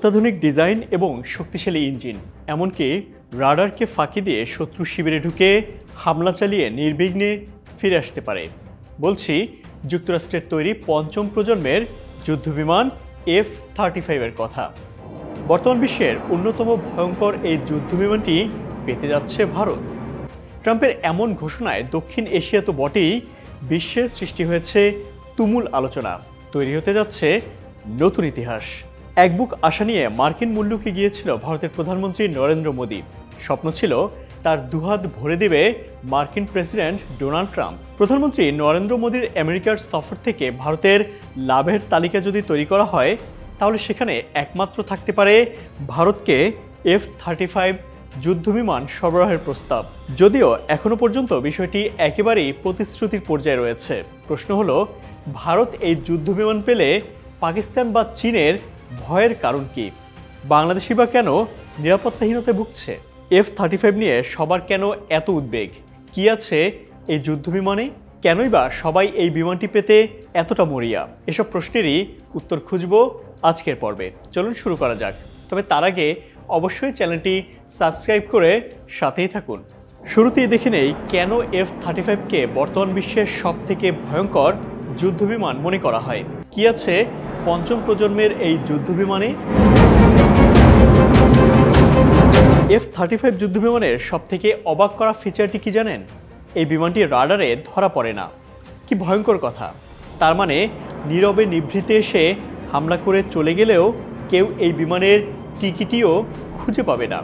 অত্যাধুনিক ডিজাইন এবং শক্তিশালী ইঞ্জিন, এমনকি রাডারকে ফাঁকি দিয়ে শত্রু শিবিরে ঢুকে হামলা চালিয়ে নির্বিঘ্নে ফিরে আসতে পারে। বলছি যুক্তরাষ্ট্রের তৈরি পঞ্চম প্রজন্মের যুদ্ধবিমান F-35-এর কথা। বর্তমান বিশ্বের অন্যতম ভয়ঙ্কর এই যুদ্ধবিমানটি পেতে যাচ্ছে ভারত। ট্রাম্পের এমন ঘোষণায় দক্ষিণ এশিয়া তো বটেই, বিশ্বে সৃষ্টি হয়েছে তুমুল আলোচনা। তৈরি হতে যাচ্ছে নতুন ইতিহাস। এক বুক আশা নিয়ে মার্কিন মুল্লুকে গিয়েছিল ভারতের প্রধানমন্ত্রী নরেন্দ্র মোদী। স্বপ্ন ছিল তার দুহাত ভরে দেবে মার্কিন প্রেসিডেন্ট ডোনাল্ড ট্রাম্প। প্রধানমন্ত্রী নরেন্দ্র মোদীর আমেরিকার সফর থেকে ভারতের লাভের তালিকা যদি তৈরি করা হয়, তাহলে সেখানে একমাত্র থাকতে পারে ভারতকে F-35 যুদ্ধবিমান সরবরাহের প্রস্তাব। যদিও এখনো পর্যন্ত বিষয়টি একেবারেই প্রতিশ্রুতির পর্যায়ে রয়েছে। প্রশ্ন হলো, ভারত এই যুদ্ধবিমান পেলে পাকিস্তান বা চীনের ভয়ের কারণ কি? বাংলাদেশি বা কেন নিরাপত্তাহীনতায় ভুগছে? F-35 নিয়ে সবার কেন এত উদ্বেগ? কি আছে এই যুদ্ধবিমানে? কেনই বা সবাই এই বিমানটি পেতে এতটা মরিয়া? এসব প্রশ্নেরই উত্তর খুঁজব আজকের পর্বে। চলুন শুরু করা যাক। তবে তার আগে অবশ্যই চ্যানেলটি সাবস্ক্রাইব করে সাথেই থাকুন। শুরুতেই দেখে নেই কেন F-35কে বর্তমান বিশ্বের সবথেকে ভয়ঙ্কর যুদ্ধবিমান মনে করা হয়। কি আছে পঞ্চম প্রজন্মের এই যুদ্ধবিমানে? F-35 যুদ্ধবিমানের সবথেকে অবাক করা ফিচারটি কি জানেন? এই বিমানটি রাডারে ধরা পড়ে না। কি ভয়ঙ্কর কথা! তার মানে নীরবে নিভৃতে এসে হামলা করে চলে গেলেও কেউ এই বিমানের টিকিটিও খুঁজে পাবে না।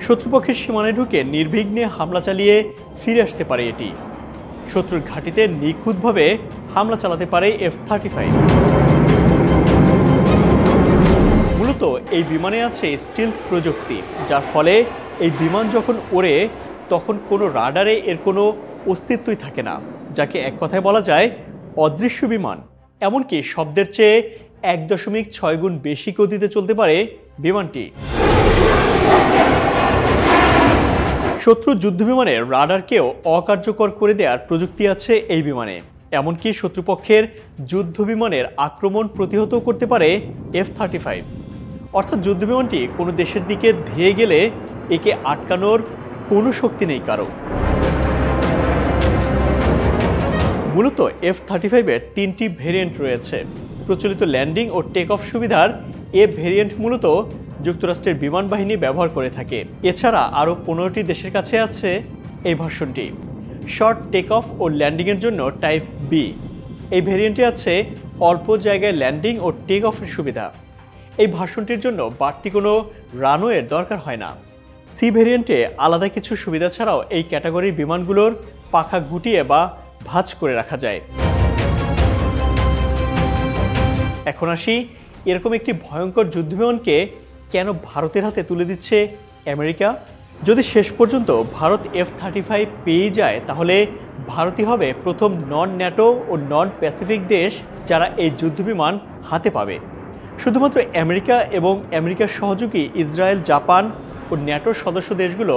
শত্রুপক্ষের সীমানায় ঢুকে নির্বিঘ্নে হামলা চালিয়ে ফিরে আসতে পারে এটি। শত্রুর ঘাঁটিতে নিখুঁতভাবে হামলা চালাতে পারে F-35। মূলত এই বিমানে আছে স্টিলথ প্রযুক্তি, যার ফলে এই বিমান যখন ওড়ে তখন কোনো রাডারে এর কোনো অস্তিত্বই থাকে না, যাকে এক কথায় বলা যায় অদৃশ্য বিমান। এমনকি শব্দের চেয়ে 1.6 গুণ বেশি গতিতে চলতে পারে বিমানটি। শত্রু যুদ্ধবিমানের রাডারকেও অকার্যকর করে দেওয়ার প্রযুক্তি আছে এই বিমানে। এমনকি শত্রুপক্ষের যুদ্ধবিমানের আক্রমণ প্রতিহত করতে পারে F-35। অর্থাৎ যুদ্ধবিমানটি কোনো দেশের দিকে ধেয়ে গেলে একে আটকানোর কোনো শক্তি নেই কারো। মূলত F-35-এর 3টি ভেরিয়েন্ট রয়েছে। প্রচলিত ল্যান্ডিং ও টেক অফ সুবিধার এ ভেরিয়েন্ট মূলত যুক্তরাষ্ট্রের বিমান বাহিনী ব্যবহার করে থাকে। এছাড়া আরও 15টি দেশের কাছে আছে এই ভার্সনটি। শর্ট টেক অফ ও ল্যান্ডিংয়ের জন্য টাইপ বি। এই ভেরিয়েন্টে আছে অল্প জায়গায় ল্যান্ডিং ও টেক অফের সুবিধা। এই ভার্সনটির জন্য বাড়তি কোনো রানওয়ের দরকার হয় না। সি ভেরিয়েন্টে আলাদা কিছু সুবিধা ছাড়াও এই ক্যাটাগরির বিমানগুলোর পাখা গুটিয়ে বা ভাঁজ করে রাখা যায়। এখন আসি, এরকম একটি ভয়ঙ্কর যুদ্ধবিমানকে কেন ভারতের হাতে তুলে দিচ্ছে আমেরিকা? যদি শেষ পর্যন্ত ভারত F-35 পেয়ে যায়, তাহলে ভারতই হবে প্রথম নন ন্যাটো ও নন প্যাসিফিক দেশ যারা এই যুদ্ধবিমান হাতে পাবে। শুধুমাত্র আমেরিকা এবং আমেরিকার সহযোগী ইসরায়েল, জাপান ও ন্যাটোর সদস্য দেশগুলো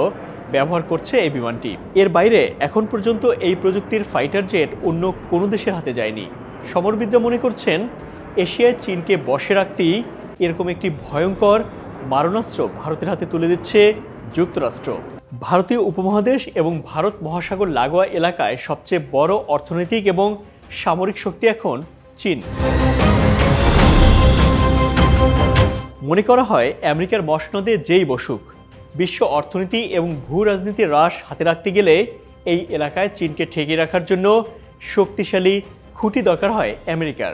ব্যবহার করছে এই বিমানটি। এর বাইরে এখন পর্যন্ত এই প্রযুক্তির ফাইটার জেট অন্য কোনো দেশের হাতে যায়নি। সমরবিদরা মনে করছেন এশিয়ায় চীনকে বশে রাখতেই এরকম একটি ভয়ঙ্কর মারণাস্ত্র ভারতের হাতে তুলে দিচ্ছে যুক্তরাষ্ট্র। ভারতীয় উপমহাদেশ এবং ভারত মহাসাগর লাগোয়া এলাকায় সবচেয়ে বড় অর্থনৈতিক এবং সামরিক শক্তি এখন চীন। মনে করা হয় আমেরিকার মসনদে যেই বসুক, বিশ্ব অর্থনীতি এবং ভূ রাজনীতির রাশ হাতে রাখতে গেলে এই এলাকায় চীনকে ঠেকিয়ে রাখার জন্য শক্তিশালী খুঁটি দরকার হয় আমেরিকার।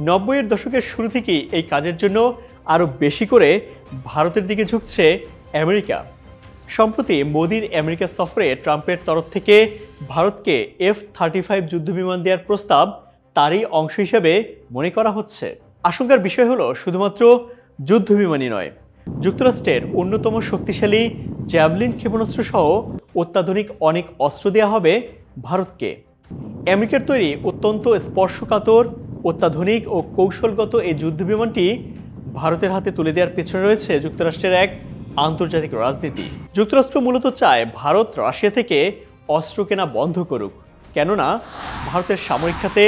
90-এর দশকের শুরু থেকেই এই কাজের জন্য আরও বেশি করে ভারতের দিকে ঝুঁকছে আমেরিকা। সম্প্রতি মোদির আমেরিকা সফরে ট্রাম্পের তরফ থেকে ভারতকে F-35 যুদ্ধবিমান দেওয়ার প্রস্তাব তারই অংশ হিসেবে মনে করা হচ্ছে। আশঙ্কার বিষয় হলো শুধুমাত্র যুদ্ধবিমানই নয়, যুক্তরাষ্ট্রের অন্যতম শক্তিশালী জ্যাভলিন ক্ষেপণাস্ত্র সহ অত্যাধুনিক অনেক অস্ত্র দেওয়া হবে ভারতকে। আমেরিকার তৈরি অত্যন্ত স্পর্শকাতর, অত্যাধুনিক ও কৌশলগত এই যুদ্ধবিমানটি ভারতের হাতে তুলে দেওয়ার পেছনে রয়েছে যুক্তরাষ্ট্রের এক আন্তর্জাতিক রাজনীতি। যুক্তরাষ্ট্র মূলত চায় ভারত রাশিয়া থেকে অস্ত্র কেনা বন্ধ করুক, কেননা ভারতের সামরিক খাতে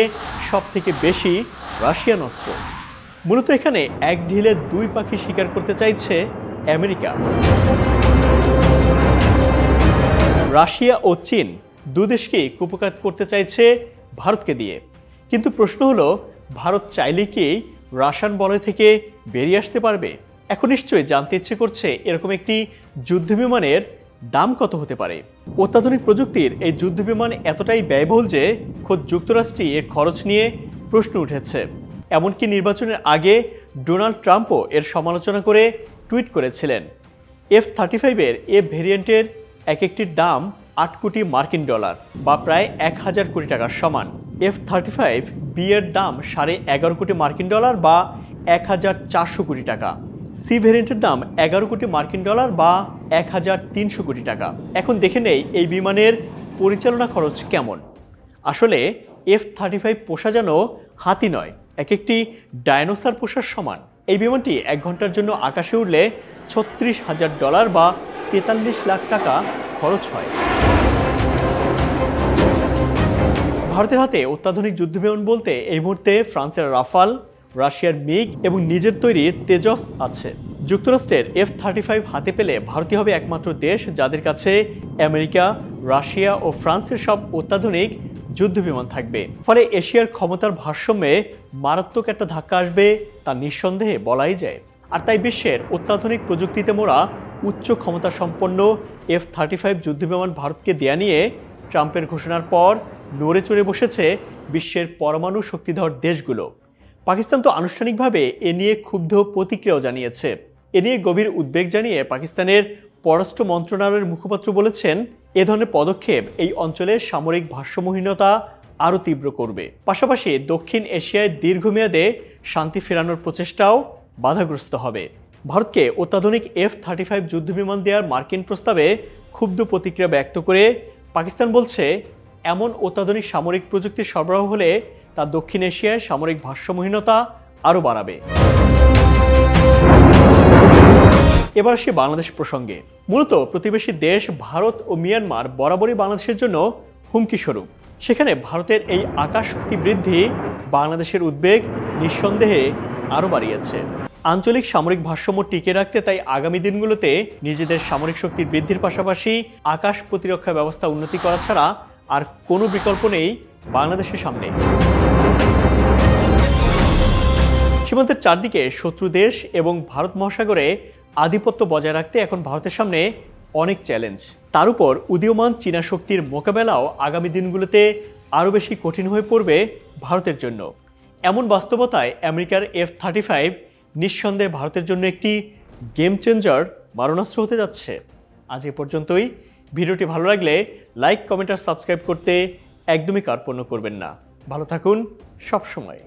সবথেকে বেশি রাশিয়ান অস্ত্র। মূলত এখানে এক ঢিলে দুই পাখি শিকার করতে চাইছে আমেরিকা। রাশিয়া ও চীন দুদেশকেই কুপোকাত করতে চাইছে ভারতকে দিয়ে। কিন্তু প্রশ্ন হলো, ভারত চাইলে কি রাশিয়ান বলয় থেকে বেরিয়ে আসতে পারবে? এখন নিশ্চয়ই জানতে ইচ্ছে করছে এরকম একটি যুদ্ধবিমানের দাম কত হতে পারে। অত্যাধুনিক প্রযুক্তির এই যুদ্ধবিমান এতটাই ব্যয়বহুল যে খোদ যুক্তরাষ্ট্রই এর খরচ নিয়ে প্রশ্ন উঠেছে। এমনকি নির্বাচনের আগে ডোনাল্ড ট্রাম্পও এর সমালোচনা করে টুইট করেছিলেন। F-35 এ ভেরিয়েন্টের এক একটির দাম 8 কোটি মার্কিন ডলার বা প্রায় 1000 কোটি টাকার সমান। F-35B এর দাম 11.5 কোটি মার্কিন ডলার বা 1400 কোটি টাকা। সি ভেরিয়েন্টের দাম 11 কোটি মার্কিন ডলার বা 1300 কোটি টাকা। এখন দেখে নেই এই বিমানের পরিচালনা খরচ কেমন। আসলে F-35 পোষা যেন হাতি নয়, এক একটি ডায়নোসর পোষার সমান। এই বিমানটি 1 ঘন্টার জন্য আকাশে উড়লে $36,000 বা 43 লাখ টাকা খরচ হয়। ভারতের হাতে অত্যাধুনিক যুদ্ধবিমান বলতে এই মুহূর্তে ফ্রান্সের রাফাল, রাশিয়ার মিগ এবং নিজের তৈরি তেজস আছে। যুক্তরাষ্ট্রের F-35 হাতে পেলে ভারতই হবে একমাত্র দেশ যাদের কাছে আমেরিকা, রাশিয়া ও ফ্রান্সের সব অত্যাধুনিক যুদ্ধবিমান থাকবে। ফলে এশিয়ার ক্ষমতার ভারসাম্যে মারাত্মক একটা ধাক্কা আসবে তা নিঃসন্দেহে বলাই যায়। আর তাই বিশ্বের অত্যাধুনিক প্রযুক্তিতে মোড়া উচ্চ ক্ষমতা সম্পন্ন F-35 যুদ্ধবিমান ভারতকে দেয়া নিয়ে ট্রাম্পের ঘোষণার পর নড়ে চড়ে বসেছে বিশ্বের পরমাণু শক্তিধর দেশগুলো। পাকিস্তান তো আনুষ্ঠানিকভাবে এ নিয়ে ক্ষুব্ধ প্রতিক্রিয়াও জানিয়েছে। এ নিয়ে গভীর উদ্বেগ জানিয়ে পাকিস্তানের পররাষ্ট্র মন্ত্রণালয়ের মুখপাত্র বলেছেন, এ ধরনের পদক্ষেপ এই অঞ্চলের সামরিক ভারসাম্যহীনতা আরও তীব্র করবে। পাশাপাশি দক্ষিণ এশিয়ায় দীর্ঘমেয়াদে শান্তি ফেরানোর প্রচেষ্টাও বাধাগ্রস্ত হবে। ভারতকে অত্যাধুনিক F-35 যুদ্ধবিমান দেওয়ার মার্কিন প্রস্তাবে ক্ষুব্ধ প্রতিক্রিয়া ব্যক্ত করে পাকিস্তান বলছে, এমন অত্যাধুনিক সামরিক প্রযুক্তি সরবরাহ হলে তা দক্ষিণ এশিয়ায় সামরিক ভারসাম্যহীনতা আরও বাড়াবে। এবার আসি বাংলাদেশ প্রসঙ্গে। মূলত প্রতিবেশী দেশ ভারত ও মিয়ানমার বরাবরই বাংলাদেশের জন্য হুমকি স্বরূপ। সেখানে ভারতের এই আকাশ শক্তি বৃদ্ধি বাংলাদেশের উদ্বেগ নিঃসন্দেহে আরও বাড়িয়েছে। আঞ্চলিক সামরিক ভারসাম্য টিকে রাখতে তাই আগামী দিনগুলোতে নিজেদের সামরিক শক্তির বৃদ্ধির পাশাপাশি আকাশ প্রতিরক্ষা ব্যবস্থা উন্নতি করা ছাড়া আর কোনো বিকল্প নেই বাংলাদেশের সামনে। সীমান্তের চারদিকে শত্রু দেশ এবং ভারত মহাসাগরে আধিপত্য বজায় রাখতে এখন ভারতের সামনে অনেক চ্যালেঞ্জ। তার উপর উদীয়মান চীনা শক্তির মোকাবেলাও আগামী দিনগুলোতে আরও বেশি কঠিন হয়ে পড়বে ভারতের জন্য। এমন বাস্তবতায় আমেরিকার F-35 নিঃসন্দেহে ভারতের জন্য একটি গেম চেঞ্জার মারণাস্ত্র হতে যাচ্ছে। আজ এ পর্যন্তই। ভিডিওটি ভালো লাগলে লাইক, কমেন্ট আর সাবস্ক্রাইব করতে একদমই কার্পণ্য করবেন না। ভালো থাকুন সব সময়।